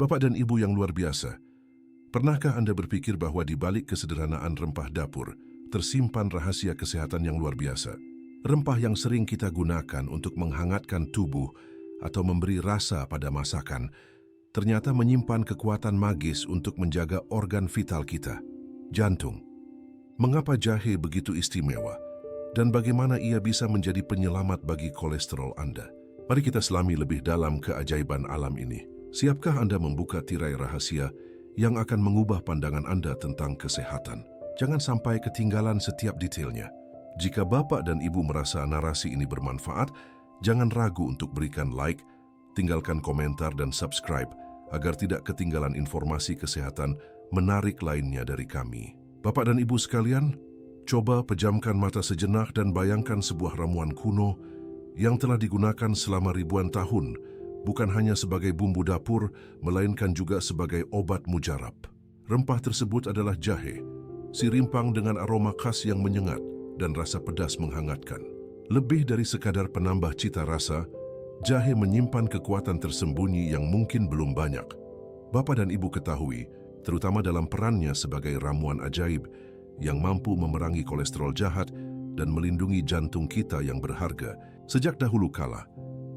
Bapak dan Ibu yang luar biasa, pernahkah Anda berpikir bahwa di balik kesederhanaan rempah dapur, tersimpan rahasia kesehatan yang luar biasa? Rempah yang sering kita gunakan untuk menghangatkan tubuh atau memberi rasa pada masakan, ternyata menyimpan kekuatan magis untuk menjaga organ vital kita, jantung. Mengapa jahe begitu istimewa? Dan bagaimana ia bisa menjadi penyelamat bagi kolesterol Anda? Mari kita selami lebih dalam keajaiban alam ini. Siapkah Anda membuka tirai rahasia yang akan mengubah pandangan Anda tentang kesehatan? Jangan sampai ketinggalan setiap detailnya. Jika Bapak dan Ibu merasa narasi ini bermanfaat, jangan ragu untuk berikan like, tinggalkan komentar dan subscribe agar tidak ketinggalan informasi kesehatan menarik lainnya dari kami. Bapak dan Ibu sekalian, coba pejamkan mata sejenak dan bayangkan sebuah ramuan kuno yang telah digunakan selama ribuan tahun, bukan hanya sebagai bumbu dapur, melainkan juga sebagai obat mujarab. Rempah tersebut adalah jahe, si rimpang dengan aroma khas yang menyengat dan rasa pedas menghangatkan. Lebih dari sekadar penambah cita rasa, jahe menyimpan kekuatan tersembunyi yang mungkin belum banyak. Bapak dan Ibu ketahui, terutama dalam perannya sebagai ramuan ajaib yang mampu memerangi kolesterol jahat dan melindungi jantung kita yang berharga. Sejak dahulu kala,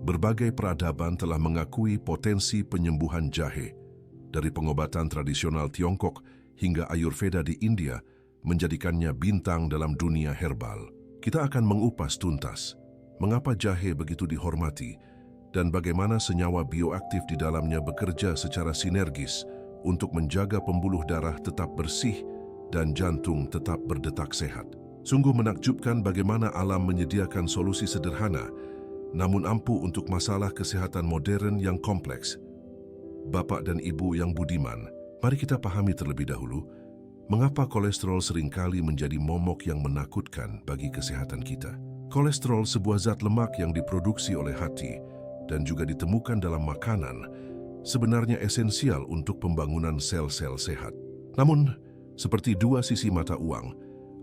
berbagai peradaban telah mengakui potensi penyembuhan jahe, dari pengobatan tradisional Tiongkok hingga Ayurveda di India, menjadikannya bintang dalam dunia herbal. Kita akan mengupas tuntas mengapa jahe begitu dihormati dan bagaimana senyawa bioaktif di dalamnya bekerja secara sinergis untuk menjaga pembuluh darah tetap bersih dan jantung tetap berdetak sehat. Sungguh menakjubkan bagaimana alam menyediakan solusi sederhana namun ampuh untuk masalah kesehatan modern yang kompleks. Bapak dan Ibu yang budiman, mari kita pahami terlebih dahulu mengapa kolesterol seringkali menjadi momok yang menakutkan bagi kesehatan kita. Kolesterol, sebuah zat lemak yang diproduksi oleh hati dan juga ditemukan dalam makanan, sebenarnya esensial untuk pembangunan sel-sel sehat. Namun, seperti dua sisi mata uang,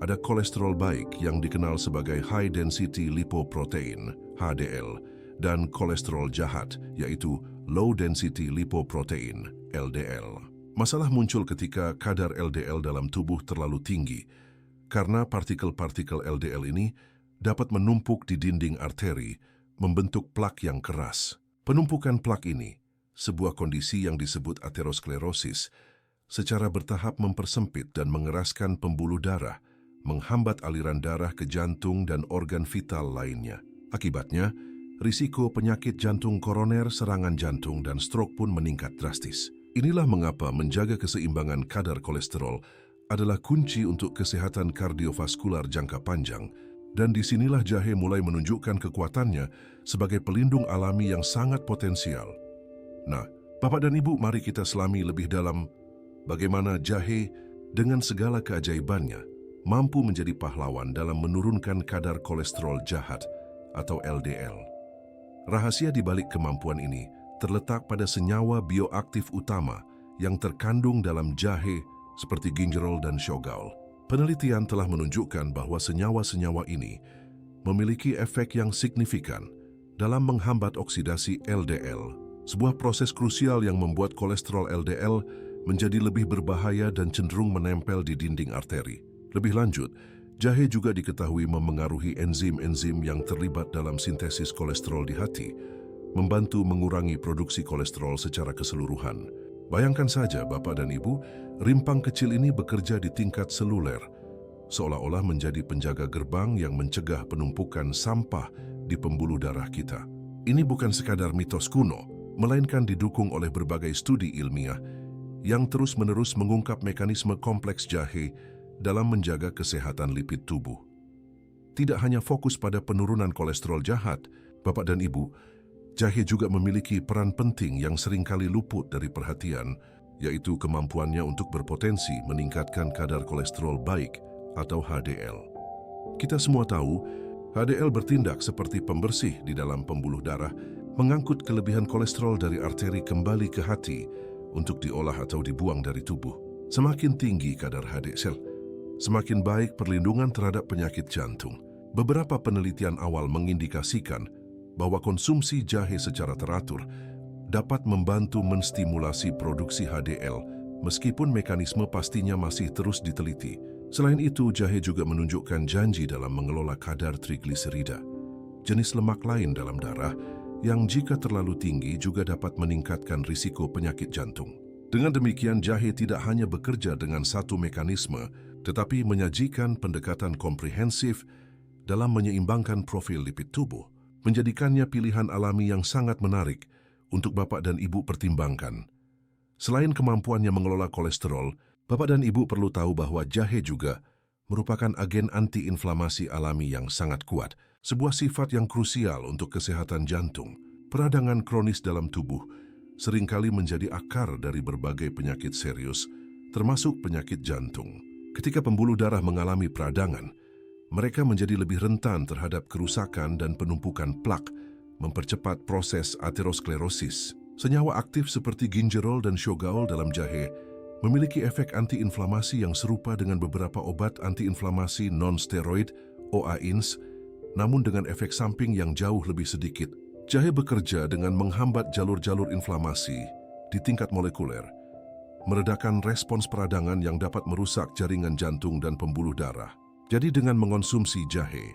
ada kolesterol baik yang dikenal sebagai high density lipoprotein (HDL) dan kolesterol jahat yaitu low density lipoprotein (LDL). Masalah muncul ketika kadar LDL dalam tubuh terlalu tinggi karena partikel-partikel LDL ini dapat menumpuk di dinding arteri, membentuk plak yang keras. Penumpukan plak ini, sebuah kondisi yang disebut aterosklerosis, secara bertahap mempersempit dan mengeraskan pembuluh darah, menghambat aliran darah ke jantung dan organ vital lainnya. Akibatnya, risiko penyakit jantung koroner, serangan jantung, dan stroke pun meningkat drastis. Inilah mengapa menjaga keseimbangan kadar kolesterol adalah kunci untuk kesehatan kardiovaskular jangka panjang, dan disinilah jahe mulai menunjukkan kekuatannya sebagai pelindung alami yang sangat potensial. Nah, Bapak dan Ibu, mari kita selami lebih dalam bagaimana jahe dengan segala keajaibannya mampu menjadi pahlawan dalam menurunkan kadar kolesterol jahat atau LDL. Rahasia di balik kemampuan ini terletak pada senyawa bioaktif utama yang terkandung dalam jahe seperti gingerol dan shogal. Penelitian telah menunjukkan bahwa senyawa-senyawa ini memiliki efek yang signifikan dalam menghambat oksidasi LDL, sebuah proses krusial yang membuat kolesterol LDL menjadi lebih berbahaya dan cenderung menempel di dinding arteri. Lebih lanjut, jahe juga diketahui memengaruhi enzim-enzim yang terlibat dalam sintesis kolesterol di hati, membantu mengurangi produksi kolesterol secara keseluruhan. Bayangkan saja, Bapak dan Ibu, rimpang kecil ini bekerja di tingkat seluler, seolah-olah menjadi penjaga gerbang yang mencegah penumpukan sampah di pembuluh darah kita. Ini bukan sekadar mitos kuno, melainkan didukung oleh berbagai studi ilmiah yang terus-menerus mengungkap mekanisme kompleks jahe dalam menjaga kesehatan lipid tubuh. Tidak hanya fokus pada penurunan kolesterol jahat, Bapak dan Ibu, jahe juga memiliki peran penting yang seringkali luput dari perhatian, yaitu kemampuannya untuk berpotensi meningkatkan kadar kolesterol baik atau HDL. Kita semua tahu, HDL bertindak seperti pembersih di dalam pembuluh darah, mengangkut kelebihan kolesterol dari arteri kembali ke hati untuk diolah atau dibuang dari tubuh. Semakin tinggi kadar HDL, semakin baik perlindungan terhadap penyakit jantung. Beberapa penelitian awal mengindikasikan bahwa konsumsi jahe secara teratur dapat membantu menstimulasi produksi HDL, meskipun mekanisme pastinya masih terus diteliti. Selain itu, jahe juga menunjukkan janji dalam mengelola kadar trigliserida, jenis lemak lain dalam darah yang jika terlalu tinggi juga dapat meningkatkan risiko penyakit jantung. Dengan demikian, jahe tidak hanya bekerja dengan satu mekanisme, tetapi menyajikan pendekatan komprehensif dalam menyeimbangkan profil lipid tubuh, menjadikannya pilihan alami yang sangat menarik untuk Bapak dan Ibu pertimbangkan. Selain kemampuannya mengelola kolesterol, Bapak dan Ibu perlu tahu bahwa jahe juga merupakan agen antiinflamasi alami yang sangat kuat, sebuah sifat yang krusial untuk kesehatan jantung. Peradangan kronis dalam tubuh seringkali menjadi akar dari berbagai penyakit serius, termasuk penyakit jantung. Ketika pembuluh darah mengalami peradangan, mereka menjadi lebih rentan terhadap kerusakan dan penumpukan plak, mempercepat proses aterosklerosis. Senyawa aktif seperti gingerol dan shogaol dalam jahe memiliki efek antiinflamasi yang serupa dengan beberapa obat antiinflamasi non-steroid OAINS, namun dengan efek samping yang jauh lebih sedikit. Jahe bekerja dengan menghambat jalur-jalur inflamasi di tingkat molekuler, meredakan respons peradangan yang dapat merusak jaringan jantung dan pembuluh darah. Jadi dengan mengonsumsi jahe,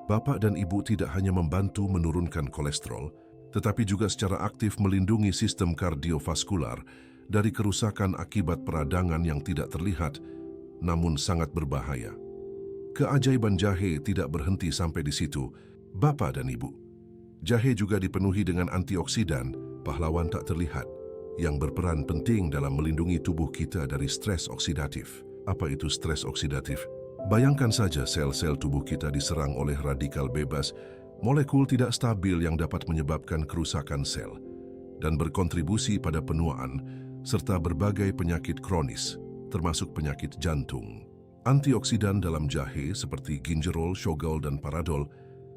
Bapak dan Ibu tidak hanya membantu menurunkan kolesterol, tetapi juga secara aktif melindungi sistem kardiovaskular dari kerusakan akibat peradangan yang tidak terlihat, namun sangat berbahaya. Keajaiban jahe tidak berhenti sampai di situ, Bapak dan Ibu. Jahe juga dipenuhi dengan antioksidan, pahlawan tak terlihat, yang berperan penting dalam melindungi tubuh kita dari stres oksidatif. Apa itu stres oksidatif? Bayangkan saja sel-sel tubuh kita diserang oleh radikal bebas, molekul tidak stabil yang dapat menyebabkan kerusakan sel, dan berkontribusi pada penuaan, serta berbagai penyakit kronis, termasuk penyakit jantung. Antioksidan dalam jahe seperti gingerol, shogaol, dan paradol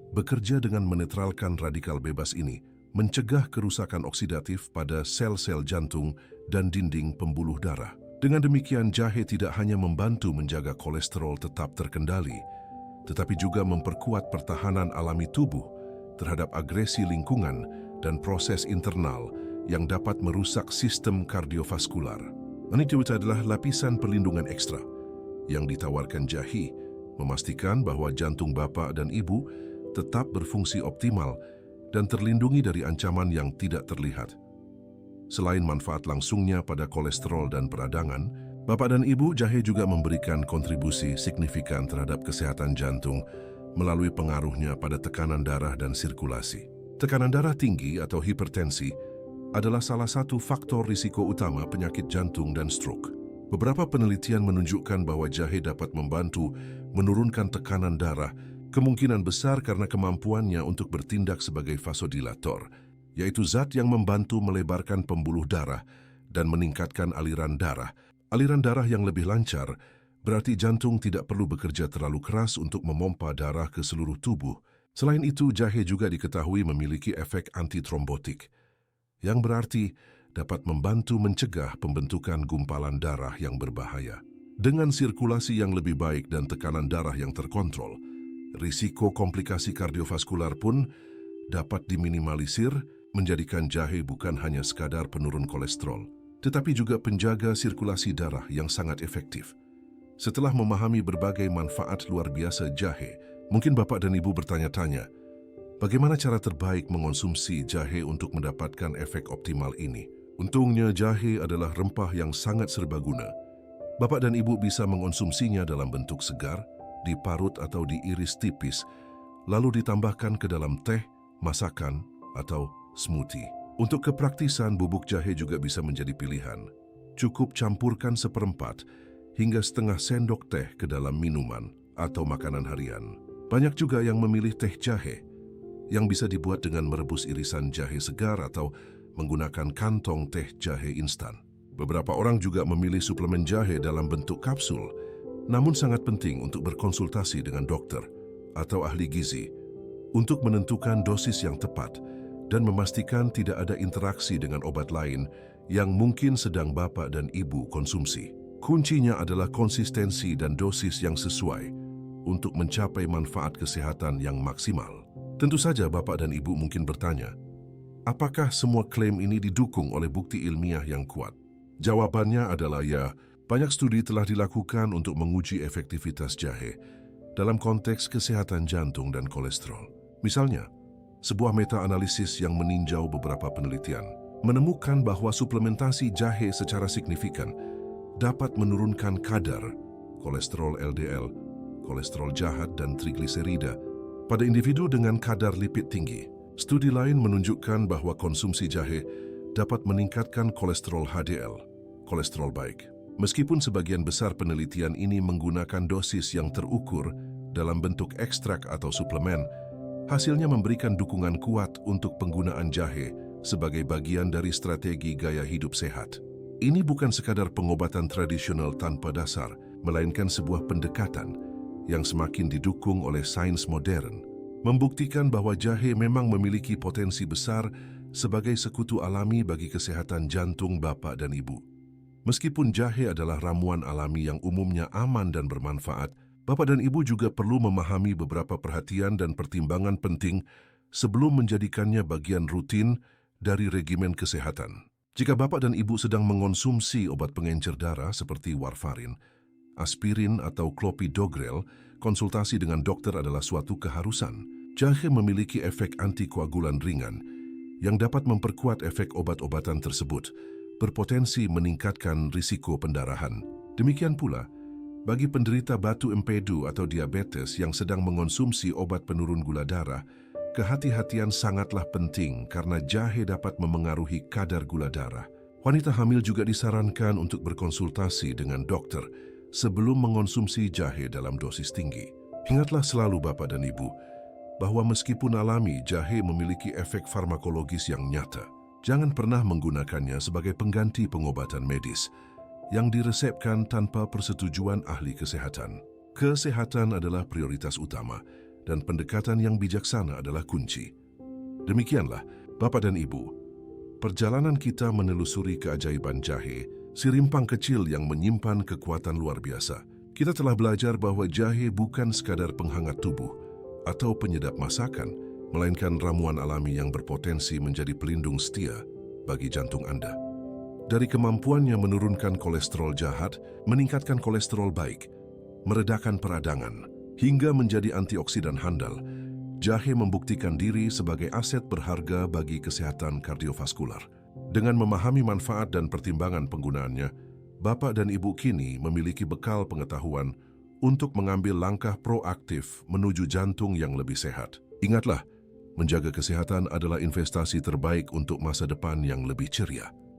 bekerja dengan menetralkan radikal bebas ini, mencegah kerusakan oksidatif pada sel-sel jantung dan dinding pembuluh darah. Dengan demikian, jahe tidak hanya membantu menjaga kolesterol tetap terkendali, tetapi juga memperkuat pertahanan alami tubuh terhadap agresi lingkungan dan proses internal yang dapat merusak sistem kardiovaskular. Itu adalah lapisan perlindungan ekstra yang ditawarkan jahe, memastikan bahwa jantung Bapak dan Ibu tetap berfungsi optimal dan terlindungi dari ancaman yang tidak terlihat. Selain manfaat langsungnya pada kolesterol dan peradangan, Bapak dan Ibu, jahe juga memberikan kontribusi signifikan terhadap kesehatan jantung melalui pengaruhnya pada tekanan darah dan sirkulasi. Tekanan darah tinggi atau hipertensi adalah salah satu faktor risiko utama penyakit jantung dan stroke. Beberapa penelitian menunjukkan bahwa jahe dapat membantu menurunkan tekanan darah, kemungkinan besar karena kemampuannya untuk bertindak sebagai vasodilator, yaitu zat yang membantu melebarkan pembuluh darah dan meningkatkan aliran darah. Aliran darah yang lebih lancar berarti jantung tidak perlu bekerja terlalu keras untuk memompa darah ke seluruh tubuh. Selain itu, jahe juga diketahui memiliki efek antitrombotik, yang berarti dapat membantu mencegah pembentukan gumpalan darah yang berbahaya. Dengan sirkulasi yang lebih baik dan tekanan darah yang terkontrol, risiko komplikasi kardiovaskular pun dapat diminimalisir, menjadikan jahe bukan hanya sekadar penurun kolesterol, tetapi juga penjaga sirkulasi darah yang sangat efektif. Setelah memahami berbagai manfaat luar biasa jahe, mungkin Bapak dan Ibu bertanya-tanya, bagaimana cara terbaik mengonsumsi jahe untuk mendapatkan efek optimal ini? Untungnya, jahe adalah rempah yang sangat serbaguna. Bapak dan Ibu bisa mengonsumsinya dalam bentuk segar, diparut atau diiris tipis, lalu ditambahkan ke dalam teh, masakan, atau smoothie. Untuk kepraktisan, bubuk jahe juga bisa menjadi pilihan. Cukup campurkan seperempat hingga setengah sendok teh ke dalam minuman atau makanan harian. Banyak juga yang memilih teh jahe, yang bisa dibuat dengan merebus irisan jahe segar atau menggunakan kantong teh jahe instan. Beberapa orang juga memilih suplemen jahe dalam bentuk kapsul, namun sangat penting untuk berkonsultasi dengan dokter atau ahli gizi untuk menentukan dosis yang tepat dan memastikan tidak ada interaksi dengan obat lain yang mungkin sedang Bapak dan Ibu konsumsi. Kuncinya adalah konsistensi dan dosis yang sesuai untuk mencapai manfaat kesehatan yang maksimal. Tentu saja Bapak dan Ibu mungkin bertanya, Apakah semua klaim ini didukung oleh bukti ilmiah yang kuat? Jawabannya adalah ya. Banyak studi telah dilakukan untuk menguji efektivitas jahe dalam konteks kesehatan jantung dan kolesterol. Misalnya, sebuah meta-analisis yang meninjau beberapa penelitian menemukan bahwa suplementasi jahe secara signifikan dapat menurunkan kadar kolesterol LDL, kolesterol jahat, dan trigliserida pada individu dengan kadar lipid tinggi. Studi lain menunjukkan bahwa konsumsi jahe dapat meningkatkan kolesterol HDL, kolesterol baik. Meskipun sebagian besar penelitian ini menggunakan dosis yang terukur dalam bentuk ekstrak atau suplemen, hasilnya memberikan dukungan kuat untuk penggunaan jahe sebagai bagian dari strategi gaya hidup sehat. Ini bukan sekadar pengobatan tradisional tanpa dasar, melainkan sebuah pendekatan yang semakin didukung oleh sains modern, membuktikan bahwa jahe memang memiliki potensi besar sebagai sekutu alami bagi kesehatan jantung bapak dan ibu. Meskipun jahe adalah ramuan alami yang umumnya aman dan bermanfaat, bapak dan ibu juga perlu memahami beberapa perhatian dan pertimbangan penting sebelum menjadikannya bagian rutin dari regimen kesehatan. Jika bapak dan ibu sedang mengonsumsi obat pengencer darah seperti warfarin, aspirin atau clopidogrel, konsultasi dengan dokter adalah suatu keharusan. Jahe memiliki efek antikoagulan ringan yang dapat memperkuat efek obat-obatan tersebut, berpotensi meningkatkan risiko pendarahan. Demikian pula, bagi penderita batu empedu atau diabetes yang sedang mengonsumsi obat penurun gula darah, kehati-hatian sangatlah penting karena jahe dapat memengaruhi kadar gula darah. Wanita hamil juga disarankan untuk berkonsultasi dengan dokter sebelum mengonsumsi jahe dalam dosis tinggi. Ingatlah selalu bapak dan ibu, bahwa meskipun alami, jahe memiliki efek farmakologis yang nyata. Jangan pernah menggunakannya sebagai pengganti pengobatan medis yang diresepkan tanpa persetujuan ahli kesehatan. Kesehatan adalah prioritas utama dan pendekatan yang bijaksana adalah kunci. Demikianlah, Bapak dan Ibu, perjalanan kita menelusuri keajaiban jahe, si rimpang kecil yang menyimpan kekuatan luar biasa. Kita telah belajar bahwa jahe bukan sekadar penghangat tubuh atau penyedap masakan, melainkan ramuan alami yang berpotensi menjadi pelindung setia bagi jantung Anda. Dari kemampuannya menurunkan kolesterol jahat, meningkatkan kolesterol baik, meredakan peradangan, hingga menjadi antioksidan handal, jahe membuktikan diri sebagai aset berharga bagi kesehatan kardiovaskular. Dengan memahami manfaat dan pertimbangan penggunaannya, Bapak dan Ibu kini memiliki bekal pengetahuan untuk mengambil langkah proaktif menuju jantung yang lebih sehat. Ingatlah, menjaga kesehatan adalah investasi terbaik untuk masa depan yang lebih ceria.